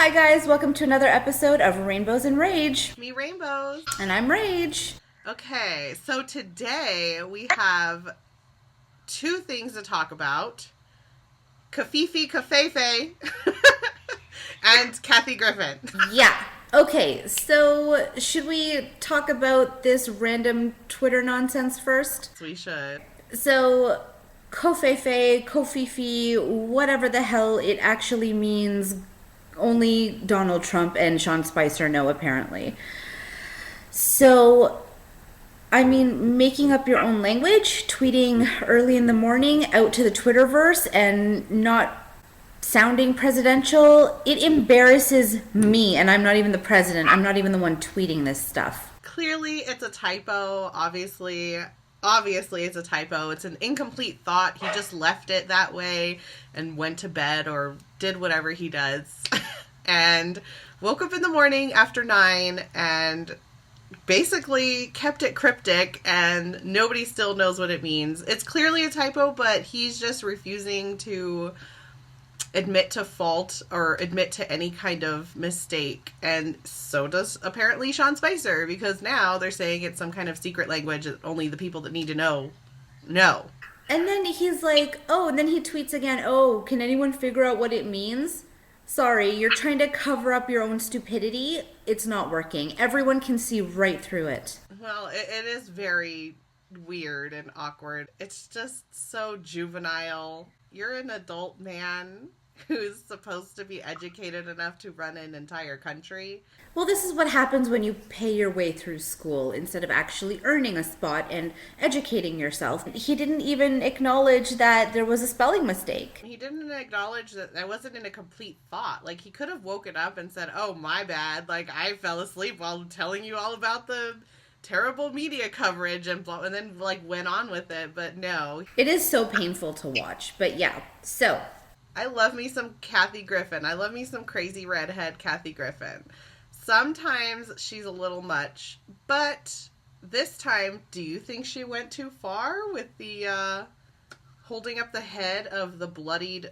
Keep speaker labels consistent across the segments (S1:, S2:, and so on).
S1: Hi guys, welcome to another episode of Rainbows and Rage.
S2: Me rainbows.
S1: And I'm Rage.
S2: Okay, so today we have two things to talk about. Covfefe and Kathy Griffin.
S1: Yeah. Okay, so should we talk about this random Twitter nonsense first?
S2: We should.
S1: So, Covfefe, whatever the hell it actually means, only Donald Trump and Sean Spicer know apparently. So, I mean, making up your own language, tweeting early in the morning out to the Twitterverse and not sounding presidential, it embarrasses me, and I'm not even the president. I'm not even the one tweeting this stuff.
S2: Clearly, it's a typo. Obviously, it's a typo. It's an incomplete thought. He just left it that way and went to bed or did whatever he does. And woke up in the morning after 9 and basically kept it cryptic, and nobody still knows what it means. It's clearly a typo, but he's just refusing to admit to fault or admit to any kind of mistake. And so does apparently Sean Spicer, because now they're saying it's some kind of secret language that only the people that need to know.
S1: And then he's like, oh, and then he tweets again, oh, can anyone figure out what it means? Sorry, you're trying to cover up your own stupidity. It's not working. Everyone can see right through it.
S2: Well, it is very weird and awkward. It's just so juvenile. You're an adult man who's supposed to be educated enough to run an entire country.
S1: Well, this is what happens when you pay your way through school instead of actually earning a spot and educating yourself. He didn't even acknowledge that there was a spelling mistake.
S2: He didn't acknowledge that I wasn't in a complete thought. Like, he could have woken up and said, oh, my bad. Like, I fell asleep while telling you all about the terrible media coverage and then, like, went on with it. But no.
S1: It is so painful to watch. But yeah, so
S2: I love me some Kathy Griffin. I love me some crazy redhead Kathy Griffin. Sometimes she's a little much, but this time, do you think she went too far with the holding up the head of the bloodied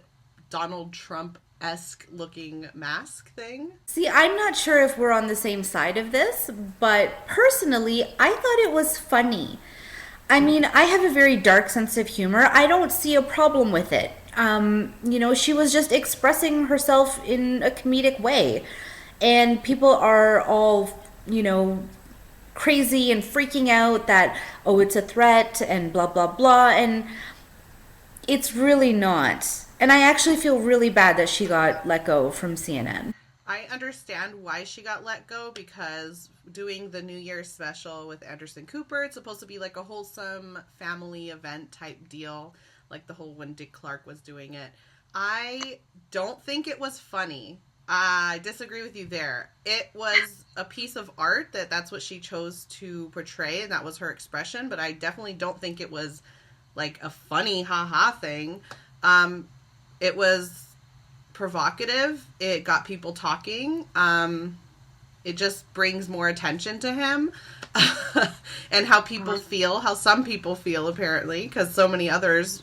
S2: Donald Trump-esque looking mask thing?
S1: See, I'm not sure if we're on the same side of this, but personally, I thought it was funny. I mean, I have a very dark sense of humor. I don't see a problem with it. She was just expressing herself in a comedic way. And people are all, crazy and freaking out that, oh, it's a threat and blah, blah, blah. And it's really not. And I actually feel really bad that she got let go from CNN.
S2: I understand why she got let go, because doing the New Year's special with Anderson Cooper, it's supposed to be like a wholesome family event type deal, like the whole when Dick Clark was doing it. I don't think it was funny. I disagree with you there. It was a piece of art that's what she chose to portray, and that was her expression, but I definitely don't think it was like a funny haha thing. It was provocative. It got people talking. It just brings more attention to him and how people feel, how some people feel apparently, because so many others,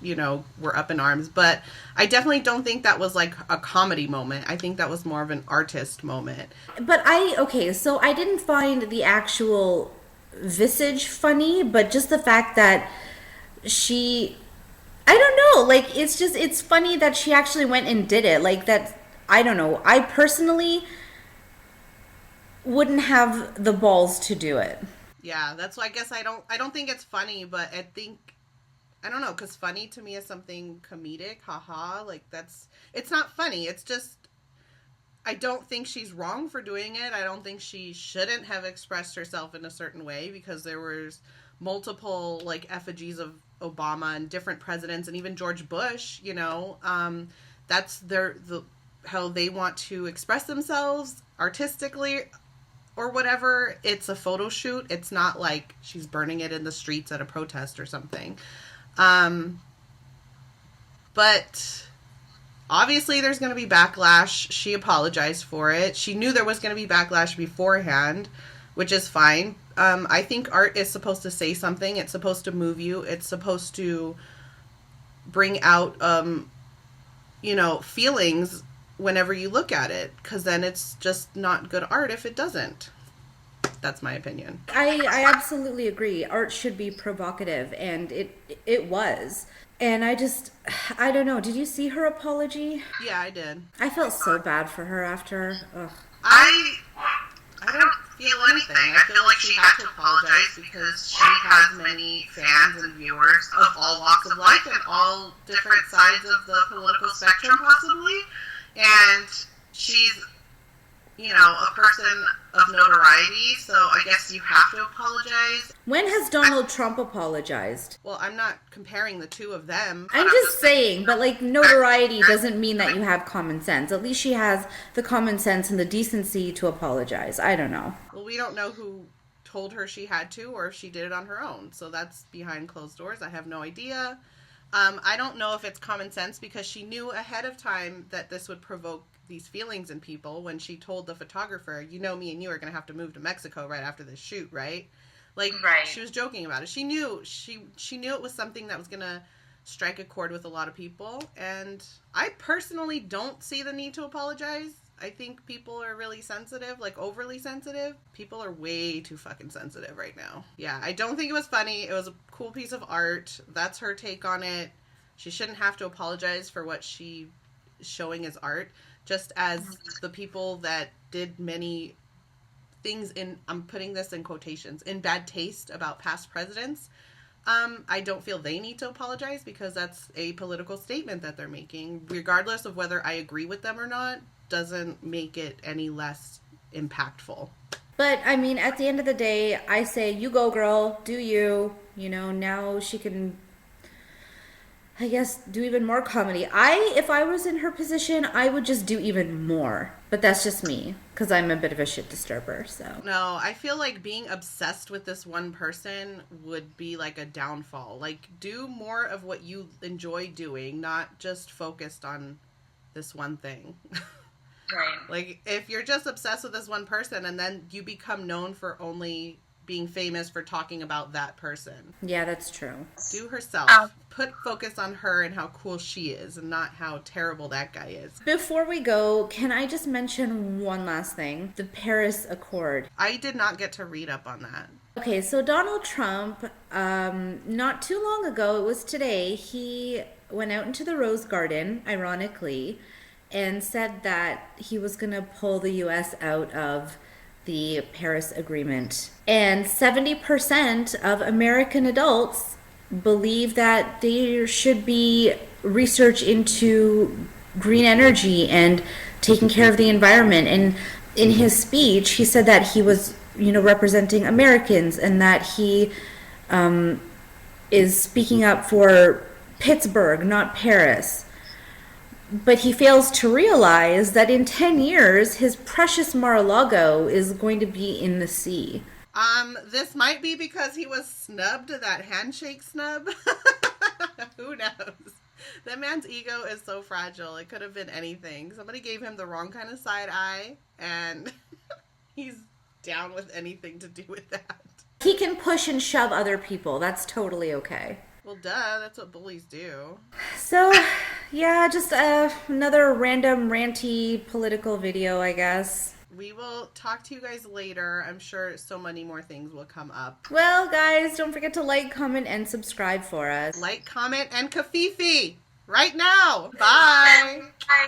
S2: were up in arms. But I definitely don't think that was like a comedy moment. I think that was more of an artist moment.
S1: But so I didn't find the actual visage funny, but just the fact that I don't know, like, it's funny that she actually went and did it. Like, that, I don't know. I personally wouldn't have the balls to do it.
S2: Yeah, that's why I guess I don't think it's funny, but I don't know, because funny to me is something comedic, haha, like it's not funny, it's just, I don't think she's wrong for doing it. I don't think she shouldn't have expressed herself in a certain way, because there was multiple, like, effigies of Obama and different presidents, and even George Bush, that's how they want to express themselves artistically or whatever. It's a photo shoot. It's not like she's burning it in the streets at a protest or something. But obviously there's going to be backlash. She apologized for it. She knew there was going to be backlash beforehand, which is fine. I think art is supposed to say something. It's supposed to move you. It's supposed to bring out, feelings whenever you look at it, because then it's just not good art if it doesn't. That's my opinion.
S1: I absolutely agree. Art should be provocative, and it was. And I don't know. Did you see her apology?
S2: Yeah, I did.
S1: I felt so bad for her after. Ugh.
S2: I don't feel anything. I feel like she had to apologize because she has many fans and viewers of all walks of life and all different sides of the political spectrum, possibly. And she's, a person of notoriety, so I guess you have to apologize.
S1: When has Donald Trump apologized?
S2: Well, I'm not comparing the two of them.
S1: I'm just saying, but like notoriety doesn't mean that you have common sense. At least she has the common sense and the decency to apologize. I don't know.
S2: Well, we don't know who told her she had to or if she did it on her own. So that's behind closed doors. I have no idea. I don't know if it's common sense because she knew ahead of time that this would provoke these feelings in people when she told the photographer, me and you are going to have to move to Mexico right after this shoot, right? Like, right. She was joking about it. She knew it was something that was going to strike a chord with a lot of people. And I personally don't see the need to apologize. I think people are really sensitive, like overly sensitive. People are way too fucking sensitive right now. Yeah, I don't think it was funny. It was a cool piece of art. That's her take on it. She shouldn't have to apologize for what she is showing as art. Just as the people that did many things I'm putting this in quotations, in bad taste about past presidents, I don't feel they need to apologize because that's a political statement that they're making. Regardless of whether I agree with them or not, doesn't make it any less impactful.
S1: But, I mean, at the end of the day, I say, you go, girl, do you. Now she can, I guess, do even more comedy. If I was in her position, I would just do even more. But that's just me, because I'm a bit of a shit disturber, so.
S2: No, I feel like being obsessed with this one person would be like a downfall. Like, do more of what you enjoy doing, not just focused on this one thing.
S3: Right.
S2: Like, if you're just obsessed with this one person and then you become known for only being famous for talking about that person.
S1: Yeah, that's true.
S2: Do herself. Put focus on her and how cool she is and not how terrible that guy is.
S1: Before we go, can I just mention one last thing? The Paris Accord.
S2: I did not get to read up on that.
S1: Okay, so Donald Trump, not too long ago, it was today, he went out into the Rose Garden, ironically, and said that he was going to pull the U.S. out of the Paris Agreement. And 70% of American adults believe that there should be research into green energy and taking care of the environment. And in his speech, he said that he was, representing Americans and that he is speaking up for Pittsburgh, not Paris. But he fails to realize that in 10 years, his precious Mar-a-Lago is going to be in the sea.
S2: This might be because he was snubbed, that handshake snub. Who knows? That man's ego is so fragile. It could have been anything. Somebody gave him the wrong kind of side eye, and he's down with anything to do with that.
S1: He can push and shove other people. That's totally okay.
S2: Well, duh, that's what bullies do.
S1: So, yeah, just another random ranty political video, I guess.
S2: We will talk to you guys later. I'm sure so many more things will come up.
S1: Well, guys, don't forget to like, comment, and subscribe for us.
S2: Like, comment, and Covfefe right now. Bye.
S3: Bye.